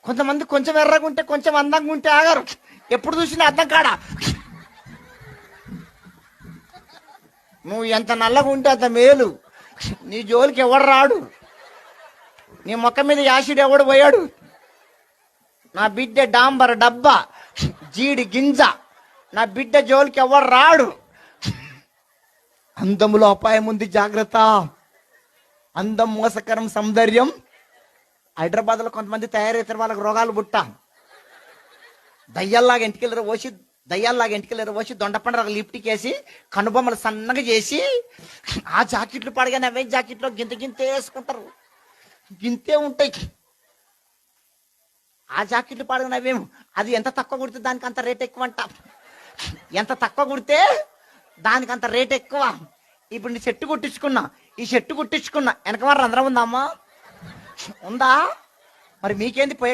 కొంతమంది కొంచెం ఎర్రగా ఉంటే కొంచెం అందంగా ఉంటే ఆగారు. ఎప్పుడు చూసినా అద్దం కాడ నువ్వు ఎంత నల్లగా ఉంటే అంత మేలు. నీ జోలికి ఎవడు రాడు, నీ మొక్క మీద యాసిడ్ ఎవడు పోయాడు. నా బిడ్డ డాంబర్ డబ్బా, జీడి గింజ, నా బిడ్డ జోలికి ఎవడు రాడు. అందములో అపాయం ఉంది, జాగ్రత్త. అందం మోసకరం, సౌందర్యం. హైదరాబాద్లో కొంతమంది తయారవుతారు, వాళ్ళకి రోగాలు పుట్ట. దయ్యాల్లాగా ఇంటికెళ్ళరు పోసి దొండపండు ఒక లిప్టిక్ వేసి కనుబొమ్మలు సన్నగా చేసి ఆ జాకెట్లు పడగానే అవే జాకెట్లో గింతే వేసుకుంటారు. గింతే ఉంటాయి ఆ జాకెట్లు పడగానే అవేమో. అది ఎంత తక్కువ కుడితే దానికి అంత రేట్ ఎక్కువ అంట. ఎంత తక్కువ కుడితే దానికి అంత రేట్ ఎక్కువ. ఇప్పుడు నీ షర్టు కుట్టించుకున్నా, ఈ షర్టు కుట్టించుకున్నా వెనక మరి రంధ్రం ఉందా అమ్మా? ఉందా? మరి మీకేంది పోయే